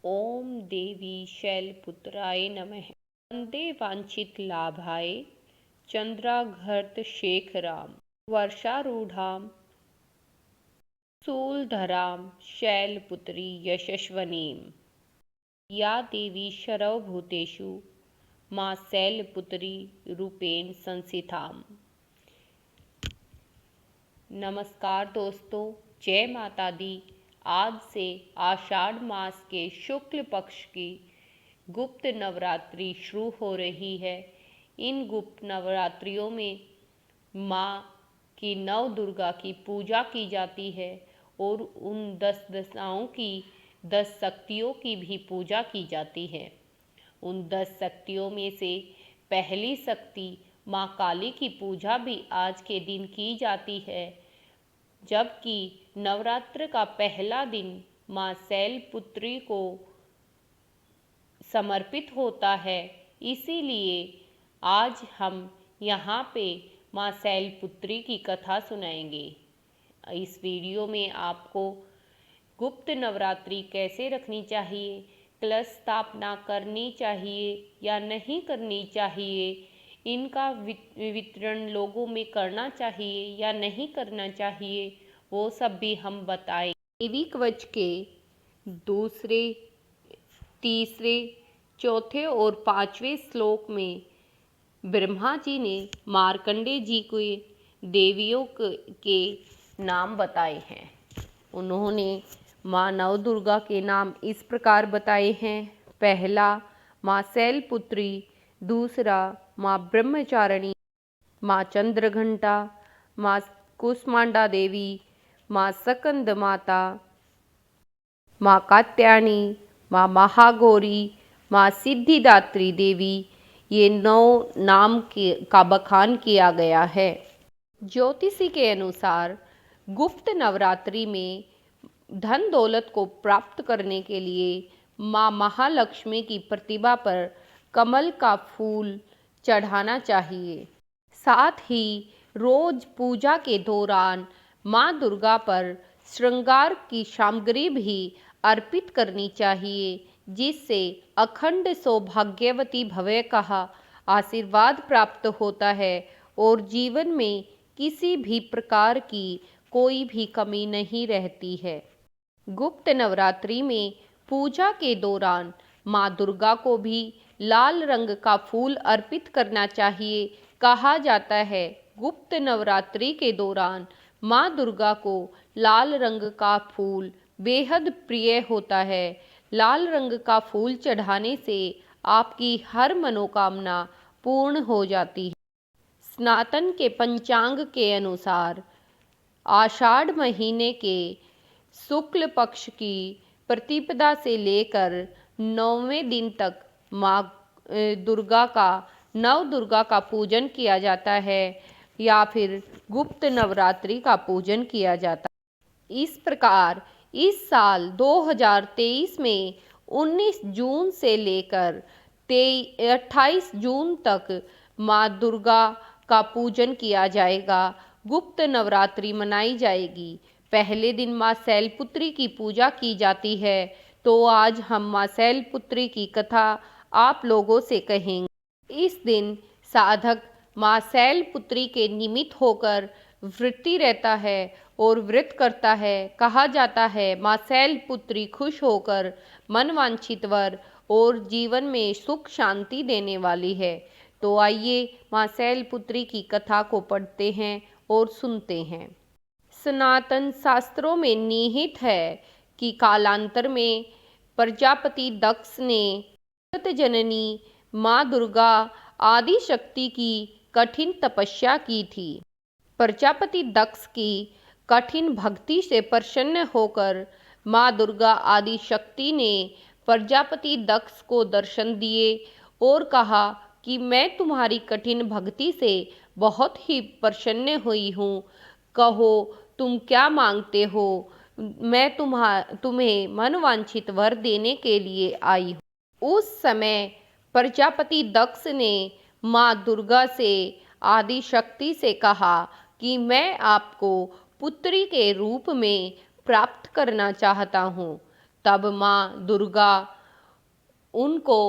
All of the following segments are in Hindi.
ओम देवी शैलपुत्राय नमः। वंदे वांछित लाभाय चंद्राघर्त शेखराम वर्षारूढ़ां शूलधरां शैलपुत्री यशस्वनीं। या देवी सर्वभूतेषु मां शैलपुत्री रूपेण संस्थिताम्। नमस्कार दोस्तों, जय माता दी। आज से आषाढ़ मास के शुक्ल पक्ष की गुप्त नवरात्रि शुरू हो रही है। इन गुप्त नवरात्रियों में माँ की नव दुर्गा की पूजा की जाती है और उन 10 दशाओं की 10 शक्तियों की भी पूजा की जाती है। उन 10 शक्तियों में से पहली शक्ति माँ काली की पूजा भी आज के दिन की जाती है, जबकि नवरात्र का पहला दिन माँ शैलपुत्री को समर्पित होता है। इसीलिए आज हम यहाँ पे माँ शैलपुत्री की कथा सुनाएंगे। इस वीडियो में आपको गुप्त नवरात्रि कैसे रखनी चाहिए, कलश स्थापना करनी चाहिए या नहीं करनी चाहिए, इनका वितरण लोगों में करना चाहिए या नहीं करना चाहिए, वो सब भी हम बताएं। देवी कवच के दूसरे, तीसरे, चौथे और 5वें श्लोक में ब्रह्मा जी ने मार्कंडे जी को देवियों के नाम बताए हैं। उन्होंने माँ नव दुर्गा के नाम इस प्रकार बताए हैं। पहला माँ शैलपुत्री, दूसरा माँ ब्रह्मचारिणी, माँ चंद्रघंटा, माँ कुष्मांडा देवी, माँ स्कंद माता, माँ कात्यायनी, माँ महागौरी, माँ सिद्धिदात्री देवी। ये 9 नाम का बखान किया गया है। ज्योतिषी के अनुसार गुप्त नवरात्रि में धन दौलत को प्राप्त करने के लिए माँ महालक्ष्मी की प्रतिमा पर कमल का फूल चढ़ाना चाहिए। साथ ही रोज पूजा के दौरान माँ दुर्गा पर श्रृंगार की सामग्री भी अर्पित करनी चाहिए, जिससे अखंड सौभाग्यवती भव का आशीर्वाद प्राप्त होता है और जीवन में किसी भी प्रकार की कोई भी कमी नहीं रहती है। गुप्त नवरात्रि में पूजा के दौरान माँ दुर्गा को भी लाल रंग का फूल अर्पित करना चाहिए। कहा जाता है गुप्त नवरात्रि के दौरान माँ दुर्गा को लाल रंग का फूल बेहद प्रिय होता है। लाल रंग का फूल चढ़ाने से आपकी हर मनोकामना पूर्ण हो जाती है। सनातन के पंचांग के अनुसार आषाढ़ महीने के शुक्ल पक्ष की प्रतिपदा से लेकर 9वें दिन तक माँ दुर्गा का नव दुर्गा का पूजन किया जाता है या फिर गुप्त नवरात्रि का पूजन किया जाता है। इस प्रकार इस साल 2023 में 19 जून से लेकर 28 जून तक माँ दुर्गा का पूजन किया जाएगा। गुप्त नवरात्रि मनाई जाएगी। पहले दिन माँ शैलपुत्री की पूजा की जाती है, तो आज हम माँ शैलपुत्री की कथा आप लोगों से कहेंगे। इस दिन साधक माँ शैलपुत्री के निमित्त होकर व्रती रहता है और व्रत करता है। कहा जाता है माँ शैलपुत्री खुश होकर मनवांछित वर और जीवन में सुख शांति देने वाली है। तो आइए माँ शैलपुत्री की कथा को पढ़ते हैं और सुनते हैं। सनातन शास्त्रों में निहित है कि कालांतर में प्रजापति दक्ष ने जगत जननी माँ दुर्गा आदि शक्ति की कठिन तपस्या की थी। प्रजापति दक्ष की कठिन भक्ति से प्रसन्न होकर माँ दुर्गा आदि शक्ति ने प्रजापति दक्ष को दर्शन दिए और कहा कि मैं तुम्हारी कठिन भक्ति से बहुत ही प्रसन्न हुई हूँ। कहो तुम क्या मांगते हो, मैं तुम्हें मनवांछित वर देने के लिए आई हूँ। उस समय प्रजापति दक्ष ने माँ दुर्गा से आदि शक्ति से कहा कि मैं आपको पुत्री के रूप में प्राप्त करना चाहता हूँ। तब माँ दुर्गा उनको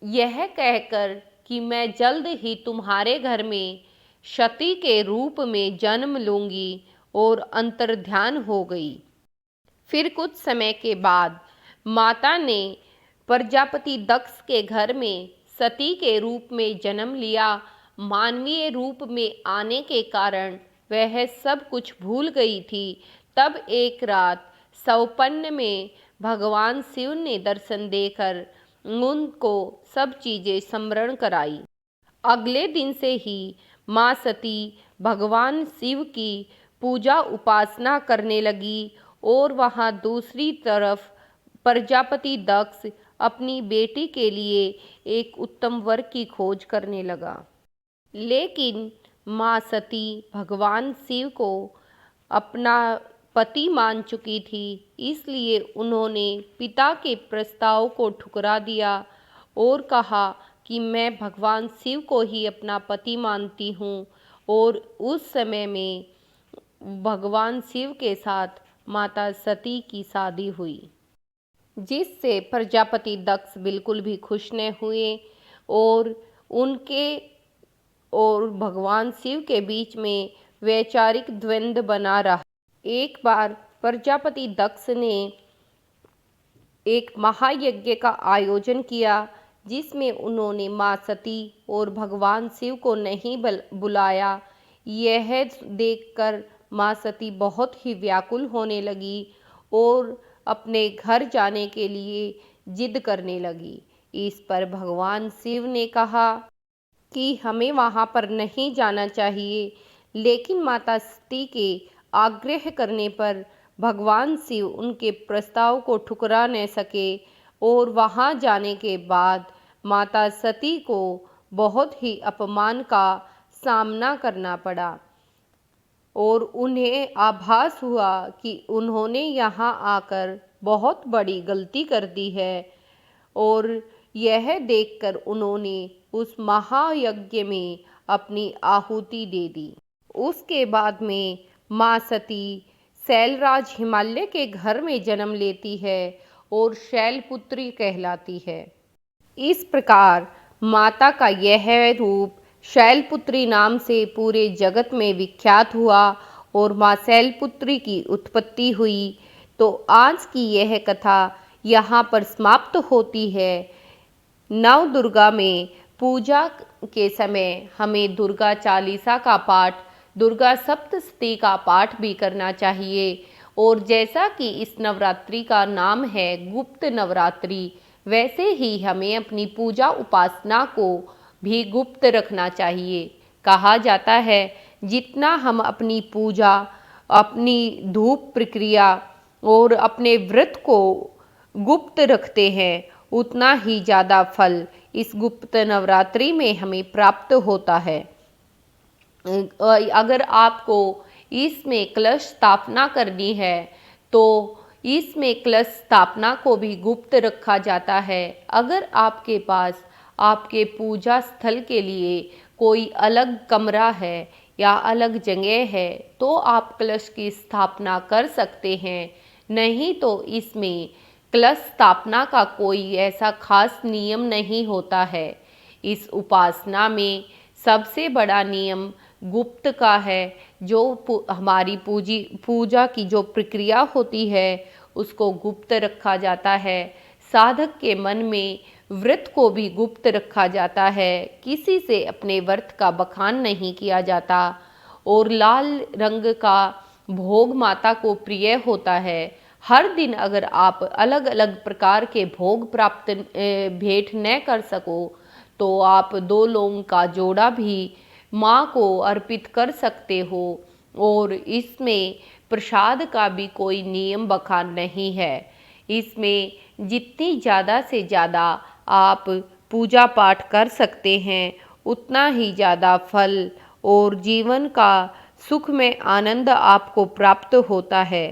यह कहकर कि मैं जल्द ही तुम्हारे घर में सती के रूप में जन्म लूंगी और अंतर्ध्यान हो गई। फिर कुछ समय के बाद माता ने प्रजापति दक्ष के घर में सती के रूप में जन्म लिया। मानवीय रूप में आने के कारण वह सब कुछ भूल गई थी। तब एक रात सौपन्न में भगवान शिव ने दर्शन देकर उनको सब चीजें स्मरण कराई। अगले दिन से ही माँ सती भगवान शिव की पूजा उपासना करने लगी और वहाँ दूसरी तरफ प्रजापति दक्ष अपनी बेटी के लिए एक उत्तम वर की खोज करने लगा। लेकिन माँ सती भगवान शिव को अपना पति मान चुकी थी, इसलिए उन्होंने पिता के प्रस्ताव को ठुकरा दिया और कहा कि मैं भगवान शिव को ही अपना पति मानती हूँ। और उस समय में भगवान शिव के साथ माता सती की शादी हुई, जिससे प्रजापति दक्ष बिल्कुल भी खुश न हुए और उनके और भगवान शिव के बीच में वैचारिक द्वंद्व बना रहा। एक बार प्रजापति दक्ष ने एक महायज्ञ का आयोजन किया, जिसमें उन्होंने माँ सती और भगवान शिव को नहीं बुलाया। यह देखकर माँ सती बहुत ही व्याकुल होने लगी और अपने घर जाने के लिए जिद करने लगी। इस पर भगवान शिव ने कहा कि हमें वहाँ पर नहीं जाना चाहिए, लेकिन माता सती के आग्रह करने पर भगवान शिव उनके प्रस्ताव को ठुकरा न सके और वहाँ जाने के बाद माता सती को बहुत ही अपमान का सामना करना पड़ा और उन्हें आभास हुआ कि उन्होंने यहाँ आकर बहुत बड़ी गलती कर दी है। और यह देखकर उन्होंने उस महायज्ञ में अपनी आहुति दे दी। उसके बाद में माँ सती शैलराज हिमालय के घर में जन्म लेती है और शैलपुत्री कहलाती है। इस प्रकार माता का यह रूप शैलपुत्री नाम से पूरे जगत में विख्यात हुआ और माँ शैलपुत्री की उत्पत्ति हुई। तो आज की यह कथा यहाँ पर समाप्त होती है। नव दुर्गा में पूजा के समय हमें दुर्गा चालीसा का पाठ, दुर्गा सप्तशती का पाठ भी करना चाहिए। और जैसा कि इस नवरात्रि का नाम है गुप्त नवरात्रि, वैसे ही हमें अपनी पूजा उपासना को भी गुप्त रखना चाहिए। कहा जाता है जितना हम अपनी पूजा, अपनी धूप प्रक्रिया और अपने व्रत को गुप्त रखते हैं, उतना ही ज़्यादा फल इस गुप्त नवरात्रि में हमें प्राप्त होता है। अगर आपको इसमें कलश स्थापना करनी है तो इसमें कलश स्थापना को भी गुप्त रखा जाता है। अगर आपके पास आपके पूजा स्थल के लिए कोई अलग कमरा है या अलग जगह है तो आप कलश की स्थापना कर सकते हैं, नहीं तो इसमें कलश स्थापना का कोई ऐसा खास नियम नहीं होता है। इस उपासना में सबसे बड़ा नियम गुप्त का है। जो हमारी पूजा की जो प्रक्रिया होती है उसको गुप्त रखा जाता है। साधक के मन में व्रत को भी गुप्त रखा जाता है। किसी से अपने व्रत का बखान नहीं किया जाता। और लाल रंग का भोग माता को प्रिय होता है। हर दिन अगर आप अलग अलग प्रकार के भोग प्राप्त भेंट न कर सको तो आप 2 लौंग का जोड़ा भी माँ को अर्पित कर सकते हो। और इसमें प्रसाद का भी कोई नियम बखान नहीं है। इसमें जितनी ज़्यादा से ज़्यादा आप पूजा पाठ कर सकते हैं उतना ही ज़्यादा फल और जीवन का सुख में आनंद आपको प्राप्त होता है।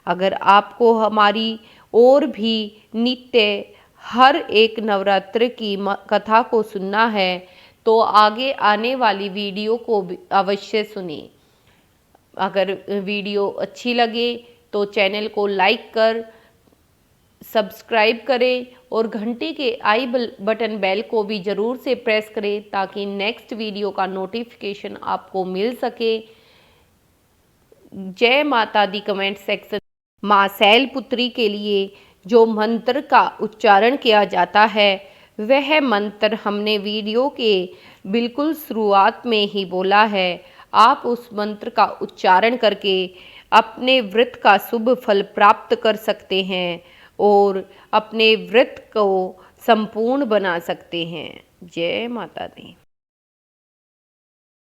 अगर आपको हमारी और भी नित्य हर एक नवरात्र की कथा को सुनना है तो आगे आने वाली वीडियो को अवश्य सुनें। अगर वीडियो अच्छी लगे तो चैनल को लाइक कर सब्सक्राइब करें और घंटी के आई बटन बेल को भी ज़रूर से प्रेस करें ताकि नेक्स्ट वीडियो का नोटिफिकेशन आपको मिल सके। जय माता दी कमेंट सेक्शन। माँ शैलपुत्री के लिए जो मंत्र का उच्चारण किया जाता है वह मंत्र हमने वीडियो के बिल्कुल शुरुआत में ही बोला है। आप उस मंत्र का उच्चारण करके अपने व्रत का शुभ फल प्राप्त कर सकते हैं और अपने व्रत को संपूर्ण बना सकते हैं। जय माता दी।